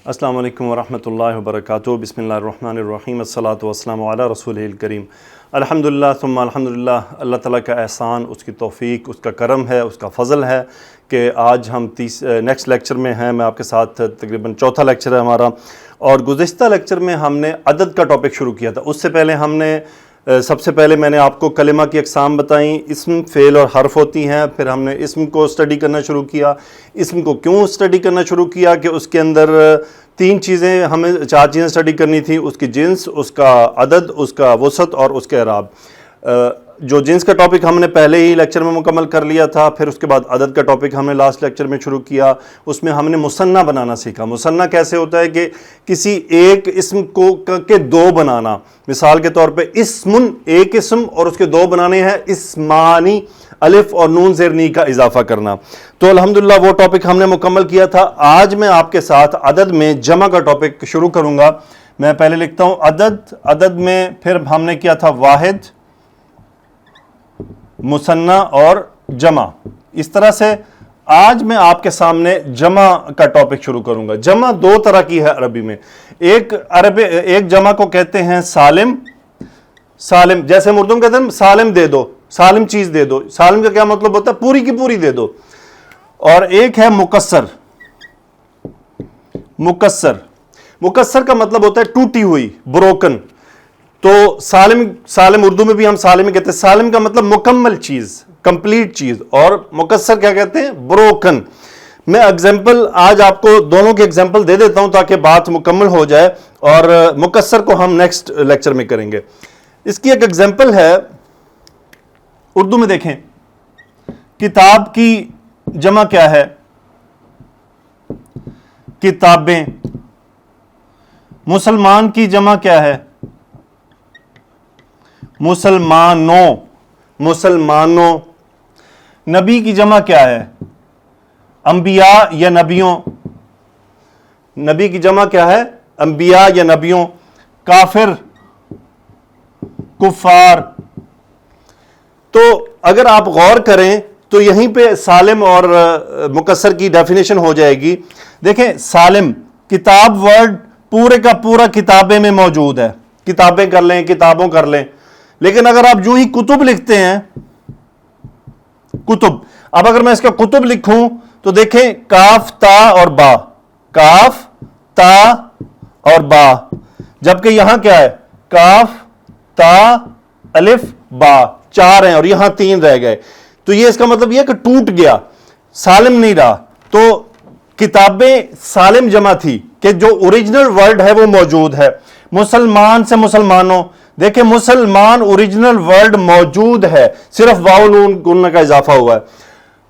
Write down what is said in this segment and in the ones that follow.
السلام علیکم ورحمۃ اللہ وبرکاتہ۔ بسم اللہ الرحمن الرحیم، الصلاۃ والسلام علی رسول الکریم۔ الحمدللہ ثم الحمدللہ، اللہ تعالیٰ کا احسان، اس کی توفیق، اس کا کرم ہے، اس کا فضل ہے کہ آج ہم نیکسٹ لیکچر میں ہیں۔ میں آپ کے ساتھ تقریباً چوتھا لیکچر ہے ہمارا، اور گزشتہ لیکچر میں ہم نے عدد کا ٹاپک شروع کیا تھا۔ اس سے پہلے ہم نے سب سے پہلے میں نے آپ کو کلمہ کی اقسام بتائیں، اسم، فعل اور حرف ہوتی ہیں۔ پھر ہم نے اسم کو اسٹڈی کرنا شروع کیا۔ اسم کو کیوں اسٹڈی کرنا شروع کیا کہ اس کے اندر تین چیزیں، ہمیں چار چیزیں اسٹڈی کرنی تھی: اس کی جنس، اس کا عدد، اس کا وسعت اور اس کے اعراب۔ جو جنس کا ٹاپک ہم نے پہلے ہی لیکچر میں مکمل کر لیا تھا، پھر اس کے بعد عدد کا ٹاپک ہم نے لاسٹ لیکچر میں شروع کیا۔ اس میں ہم نے مثنیٰ بنانا سیکھا۔ مثنیٰ کیسے ہوتا ہے کہ کسی ایک اسم کو کے دو بنانا۔ مثال کے طور پہ اسمن، ایک اسم، اور اس کے دو بنانے ہیں اسمانی، الف اور نون زیر نی کا اضافہ کرنا۔ تو الحمدللہ وہ ٹاپک ہم نے مکمل کیا تھا۔ آج میں آپ کے ساتھ عدد میں جمع کا ٹاپک شروع کروں گا۔ میں پہلے لکھتا ہوں عدد میں پھر ہم نے کیا تھا واحد، مثنیٰ اور جمع۔ اس طرح سے آج میں آپ کے سامنے جمع کا ٹاپک شروع کروں گا۔ جمع دو طرح کی ہے عربی میں۔ ایک جمع کو کہتے ہیں سالم، جیسے ہم اردو میں کہتے ہیں سالم دے دو، سالم چیز دے دو۔ سالم کا کیا مطلب ہوتا ہے؟ پوری کی پوری دے دو۔ اور ایک ہے مکسر۔ مکسر کا مطلب ہوتا ہے ٹوٹی ہوئی، بروکن۔ تو سالم اردو میں بھی ہم سالم ہی کہتے ہیں۔ سالم کا مطلب مکمل چیز، کمپلیٹ چیز، اور مکسر کیا کہتے ہیں؟ بروکن۔ میں ایگزامپل آج آپ کو دونوں کی ایگزامپل دے دیتا ہوں تاکہ بات مکمل ہو جائے، اور مکسر کو ہم نیکسٹ لیکچر میں کریں گے۔ اس کی ایک ایگزامپل ہے، اردو میں دیکھیں، کتاب کی جمع کیا ہے؟ کتابیں۔ مسلمان کی جمع کیا ہے؟ مسلمانوں۔ نبی کی جمع کیا ہے؟ انبیاء یا نبیوں۔ نبی کی جمع کیا ہے؟ انبیاء یا نبیوں۔ کافر، کفار۔ تو اگر آپ غور کریں تو یہیں پہ سالم اور مکسر کی ڈیفینیشن ہو جائے گی۔ دیکھیں، سالم کتاب ورڈ پورے کا پورا کتابیں میں موجود ہے۔ کتابیں کر لیں، کتابوں کر لیں۔ لیکن اگر آپ جو ہی کتب لکھتے ہیں، کتب، اب اگر میں اس کا کتب لکھوں تو دیکھیں کاف، تا اور با، کاف، تا اور با، جبکہ یہاں کیا ہے؟ کاف، تا، الف، با، چار ہیں اور یہاں تین رہ گئے۔ تو یہ اس کا مطلب یہ کہ ٹوٹ گیا، سالم نہیں رہا۔ تو کتابیں سالم جمع تھی کہ جو اوریجنل ورڈ ہے وہ موجود ہے۔ مسلمان سے مسلمانوں، دیکھیں مسلمان اوریجنل ورڈ موجود ہے، صرف واو نون گننا کا اضافہ ہوا ہے۔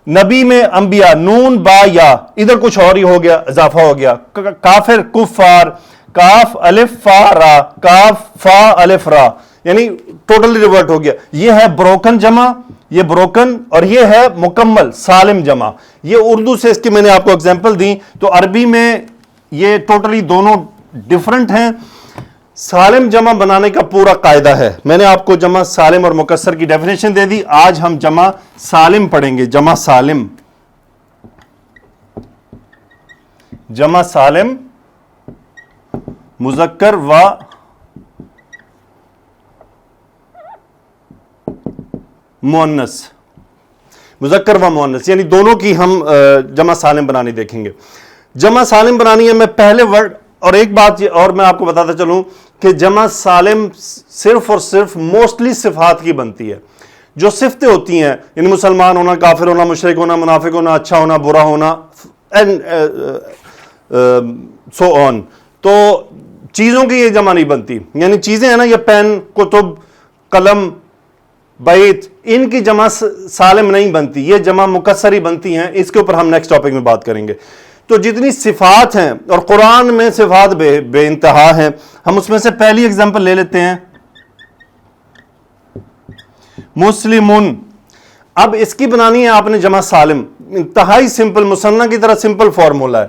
نبی میں انبیاء، نون با یا، ادھر کچھ اور ہی ہو گیا، اضافہ ہو گیا۔ کافر، کفار، کاف الف فا را، کاف فا الف را، یعنی ٹوٹلی ریورٹ ہو گیا۔ یہ ہے بروکن جمع، یہ بروکن، اور یہ ہے مکمل سالم جمع۔ یہ اردو سے اس کی میں نے آپ کو اگزامپل دی، تو عربی میں یہ ٹوٹلی دونوں ڈیفرنٹ ہیں۔ سالم جمع بنانے کا پورا قاعدہ ہے۔ میں نے آپ کو جمع سالم اور مکسر کی ڈیفینیشن دے دی۔ آج ہم جمع سالم پڑھیں گے۔ جمع سالم، جمع سالم، مذکر و مؤنث، مذکر و مؤنث، یعنی دونوں کی ہم جمع سالم بنانی دیکھیں گے۔ جمع سالم بنانی ہے، میں پہلے ورڈ، اور ایک بات اور میں آپ کو بتاتا چلوں کہ جمع سالم صرف اور صرف موسٹلی صفات کی بنتی ہے۔ جو صفتیں ہوتی ہیں، یعنی مسلمان ہونا، کافر ہونا، مشرک ہونا، منافق ہونا، اچھا ہونا، برا ہونا، سو آن، تو چیزوں کی یہ جمع نہیں بنتی۔ یعنی چیزیں ہیں نا، یہ پین، کتب، قلم، بیت، ان کی جمع سالم نہیں بنتی، یہ جمع مکسر ہی بنتی ہیں۔ اس کے اوپر ہم نیکسٹ ٹاپک میں بات کریں گے۔ تو جتنی صفات ہیں، اور قرآن میں صفات بے انتہا ہیں، ہم اس میں سے پہلی ایگزامپل لے لیتے ہیں، مسلمون۔ اب اس کی بنانی ہے آپ نے جمع سالم، انتہائی سمپل، مثنیٰ کی طرح سمپل فارمولا ہے۔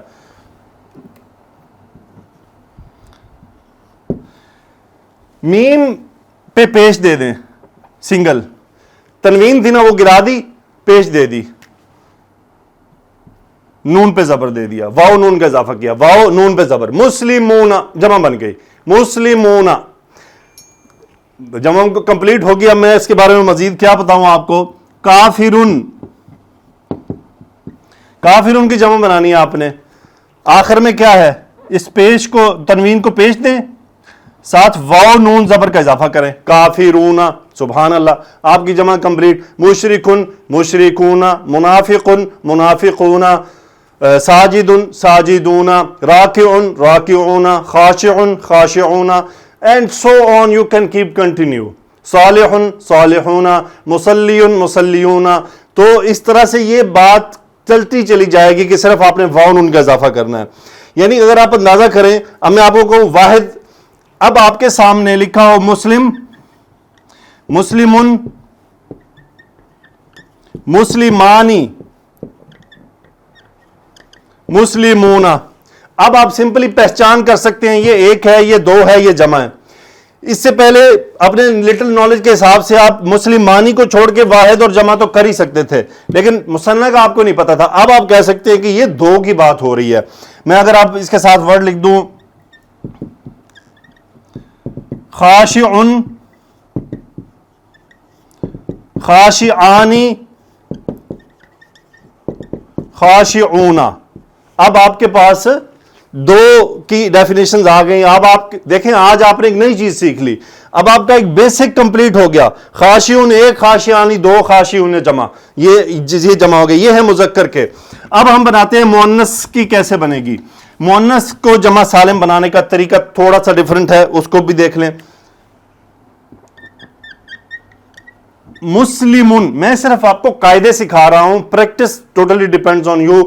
میم پہ پیش دے دیں، سنگل، تنوین تھی نا وہ گرا دی، پیش دے دی، نون پہ زبر دے دیا, واو نون کا اضافہ کیا, واو نون پہ زبر, مسلمون جمع بن گئی, مسلمون جمع کو کمپلیٹ ہو گیا. میں اس کے بارے میں مزید کیا بتاؤں آپ کو. کافرون, کافرون کی جمع بنانی ہے آپ نے, آخر میں کیا ہے, اس پیش کو تنوین کو پیش دیں, ساتھ واو نون زبر کا اضافہ کریں, کافرون. سبحان اللہ, آپ کی جمع کمپلیٹ. مشرکن مشرکون, منافقن منافقون, ساجدن ساجدون, راکعن راکعون, خاشعن خاشعون, and so on you can keep continue. صالحن صالحون, مصلیون مصلیون. تو اس طرح سے یہ بات چلتی چلی جائے گی کہ صرف آپ نے واو نون کا اضافہ کرنا ہے. یعنی اگر آپ اندازہ کریں, اب میں آپ کو کہوں واحد, اب آپ کے سامنے لکھا ہو مسلم, مسلمن, مسلمانی, مسلمون. اب آپ سمپلی پہچان کر سکتے ہیں یہ ایک ہے, یہ دو ہے, یہ جمع ہے. اس سے پہلے اپنے لٹل نالج کے حساب سے آپ مسلمانی کو چھوڑ کے واحد اور جمع تو کر ہی سکتے تھے, لیکن مثنیٰ کا آپ کو نہیں پتا تھا. اب آپ کہہ سکتے ہیں کہ یہ دو کی بات ہو رہی ہے. میں اگر آپ اس کے ساتھ ورڈ لکھ دوں, خاشعن خاشعانی خاشعون, اب آپ کے پاس دو کی ڈیفینیشنز آ گئی. اب آپ دیکھیں, آج آپ نے ایک نئی چیز سیکھ لی. اب آپ کا ایک بیسک کمپلیٹ ہو گیا. خاشعون ایک, خاشعانی دو, خاشعون جمع, یہ جمع ہو گئی. یہ ہے مذکر کے. اب ہم بناتے ہیں مؤنث کی کیسے بنے گی. مؤنث کو جمع سالم بنانے کا طریقہ تھوڑا سا ڈیفرنٹ ہے, اس کو بھی دیکھ لیں. مسلمون, میں صرف آپ کو قاعدے سکھا رہا ہوں, practice totally depends on you.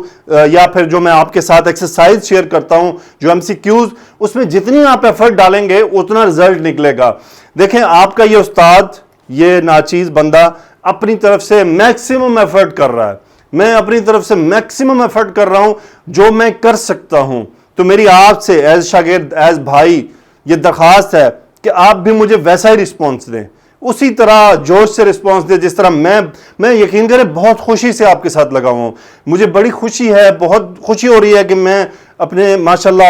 یا پھر جو میں آپ کے ساتھ ایکسرسائز شیئر کرتا ہوں, جو ایم سی کیوز, اس میں جتنی آپ ایفرٹ ڈالیں گے اتنا رزلٹ نکلے گا. دیکھیں, آپ کا یہ استاد, یہ ناچیز بندہ اپنی طرف سے میکسیمم ایفرٹ کر رہا ہے, میں اپنی طرف سے میکسیمم ایفرٹ کر رہا ہوں جو میں کر سکتا ہوں. تو میری آپ سے ایز شاگرد, ایز بھائی, یہ درخواست ہے کہ آپ بھی مجھے ویسا ہی رسپانس دیں, اسی طرح جوش سے رسپانس دے جس طرح میں یقین کریں بہت خوشی سے آپ کے ساتھ لگا ہوں. مجھے بڑی خوشی ہے, بہت خوشی ہو رہی ہے کہ میں اپنے ماشاءاللہ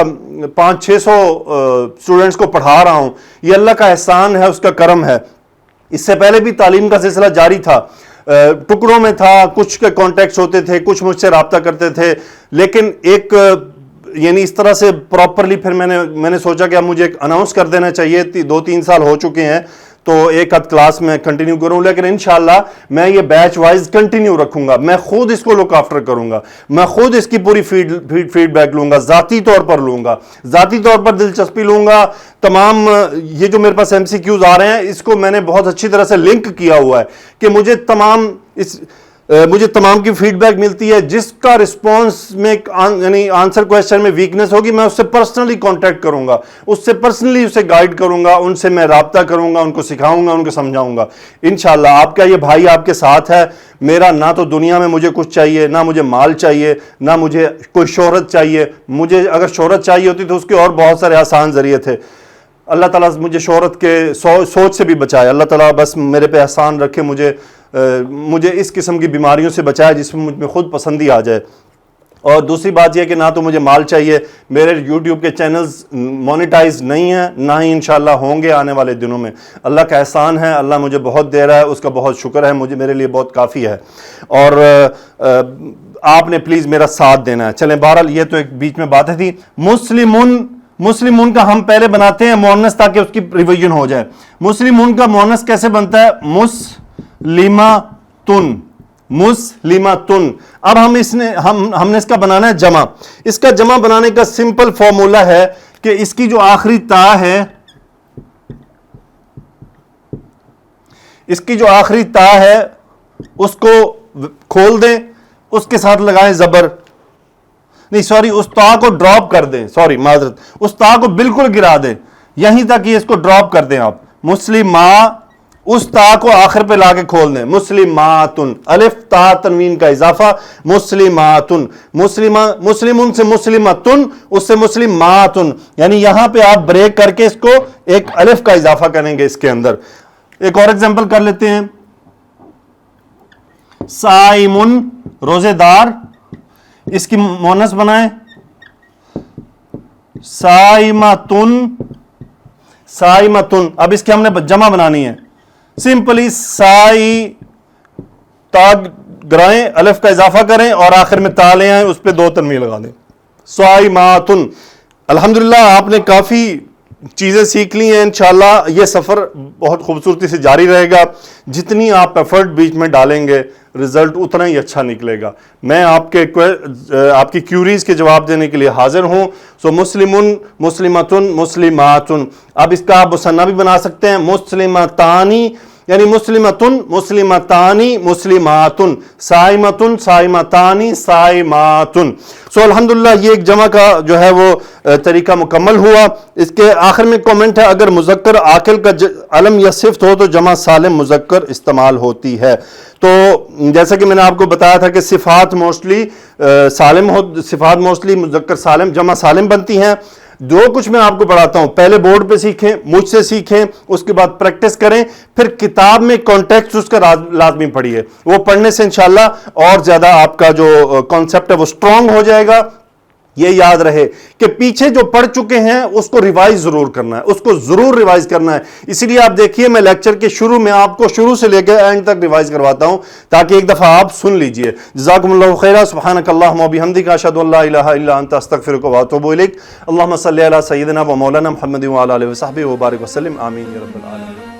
500-600 اسٹوڈنٹس کو پڑھا رہا ہوں. یہ اللہ کا احسان ہے, اس کا کرم ہے. اس سے پہلے بھی تعلیم کا سلسلہ جاری تھا, ٹکڑوں میں تھا, کچھ کے کانٹیکٹس ہوتے تھے, کچھ مجھ سے رابطہ کرتے تھے, لیکن ایک یعنی اس طرح سے پراپرلی پھر میں نے سوچا کہ اب مجھے اناؤنس کر دینا چاہیے. 2-3 سال ہو چکے ہیں, تو ایک آدھ کلاس میں کنٹینیو کروں, لیکن انشاءاللہ میں یہ بیچ وائز کنٹینیو رکھوں گا. میں خود اس کو لک آفٹر کروں گا, میں خود اس کی پوری فیڈ بیک لوں گا, ذاتی طور پر لوں گا, ذاتی طور پر دلچسپی لوں گا. تمام یہ جو میرے پاس ایم سی کیوز آ رہے ہیں, اس کو میں نے بہت اچھی طرح سے لنک کیا ہوا ہے کہ مجھے تمام کی فیڈ بیک ملتی ہے. جس کا رسپانس میں یعنی آنسر کویسچن میں ویکنس ہوگی, میں اس سے پرسنلی کانٹیکٹ کروں گا, اس سے پرسنلی اسے گائیڈ کروں گا, ان سے میں رابطہ کروں گا, ان کو سکھاؤں گا, ان کو سمجھاؤں گا. انشاءاللہ آپ کا یہ بھائی آپ کے ساتھ ہے. میرا نہ تو دنیا میں مجھے کچھ چاہیے, نہ مجھے مال چاہیے, نہ مجھے کوئی شہرت چاہیے. مجھے اگر شہرت چاہیے ہوتی تو اس کے اور بہت سارے آسان ذریعے تھے. اللہ تعالیٰ مجھے شہرت کے سوچ سے بھی بچائے. اللہ تعالیٰ بس میرے پہ احسان رکھے, مجھے اس قسم کی بیماریوں سے بچائے جس میں مجھ میں خود پسندی آ جائے. اور دوسری بات یہ کہ نہ تو مجھے مال چاہیے, میرے یوٹیوب کے چینلز مونیٹائز نہیں ہیں, نہ ہی انشاءاللہ ہوں گے آنے والے دنوں میں. اللہ کا احسان ہے, اللہ مجھے بہت دے رہا ہے, اس کا بہت شکر ہے, میرے لیے بہت کافی ہے. اور آپ نے پلیز میرا ساتھ دینا ہے. چلیں بہرحال یہ تو ایک بیچ میں باتیں تھی. مسلمون کا ہم پہلے بناتے ہیں مؤنث تاکہ اس کی ریویژن ہو جائے. مسلمون کا مؤنث کیسے بنتا ہے؟ مسلماتن. اب ہم نے اس کا بنانا ہے جمع. اس کا جمع بنانے کا سمپل فارمولا ہے کہ اس کی جو آخری تا ہے, اس کی جو آخری تا ہے اس کو کھول دیں, اس کے ساتھ لگائیں زبر, نہیں سوری, اس تا کو ڈراپ کر دیں, سوری معذرت, اس تا کو بالکل گرا دیں, یہیں تک یہ اس کو ڈراپ کر دیں آپ. مسلمہ, اس تا کو آخر پہ لا کے کھول دیں. مسلماتن, الف تا تنوین کا اضافہ, مسلماتن. مسلمون سے مسلمتن, اس سے مسلماتن, یعنی یہاں پہ آپ بریک کر کے اس کو ایک الف کا اضافہ کریں گے اس کے اندر. ایک اور ایگزامپل کر لیتے ہیں. سائمن, روزے دار, اس کی مؤنث بنائیں صائمتن، صائمتن. اب اس کی ہم نے جمع بنانی ہے. سمپلی سائی، تا گرائیں، الف کا اضافہ کریں اور آخر میں تا لے آئیں، اس پہ 2 تنوین لگا دیں. صائماتن. الحمدللہ آپ نے کافی چیزیں سیکھ لی ہیں. انشاءاللہ یہ سفر بہت خوبصورتی سے جاری رہے گا. جتنی آپ ایفرٹ بیچ میں ڈالیں گے رزلٹ اتنا ہی اچھا نکلے گا. میں آپ کی کیوریز کے جواب دینے کے لیے حاضر ہوں. سو مسلمن، مسلمتن، مسلماتن. اب اس کا آپ مثنیٰ بھی بنا سکتے ہیں، مسلمتانی یعنی مسلمتن، مسلمتانی، مسلماتن، صائمتن، صائمتانی، صائماتن. سو الحمدللہ یہ ایک جمع کا جو ہے وہ طریقہ مکمل ہوا. اس کے آخر میں کومنٹ ہے، اگر مذکر عاقل کا علم یا صفت ہو تو جمع سالم مذکر استعمال ہوتی ہے. تو جیسا کہ میں نے آپ کو بتایا تھا کہ صفات موسٹلی صفات موسٹلی مذکر سالم، جمع سالم بنتی ہیں. جو کچھ میں آپ کو پڑھاتا ہوں پہلے بورڈ پہ سیکھیں، مجھ سے سیکھیں، اس کے بعد پریکٹس کریں، پھر کتاب میں کانٹیکسٹ اس کا لازمی پڑھیے. وہ پڑھنے سے انشاءاللہ اور زیادہ آپ کا جو کانسیپٹ ہے وہ سٹرونگ ہو جائے گا. یہ یاد رہے کہ پیچھے جو پڑھ چکے ہیں اس کو ریوائز ضرور کرنا ہے، اس کو ضرور ریوائز کرنا ہے. اسی لیے آپ دیکھیے میں لیکچر کے شروع میں آپ کو شروع سے لے کے اینڈ تک ریوائز کرواتا ہوں تاکہ ایک دفعہ آپ سن لیجئے. جزاکم اللہ خیرا. سبحانک اللہم و بحمدک، اشہد ان لا الہ الا انت، استغفرک و اتوب الیک. اللہم صلی علی سیدنا و مولانا محمد و علی آلہ و صحبہ و بارک وسلم. آمین یا رب العالمین.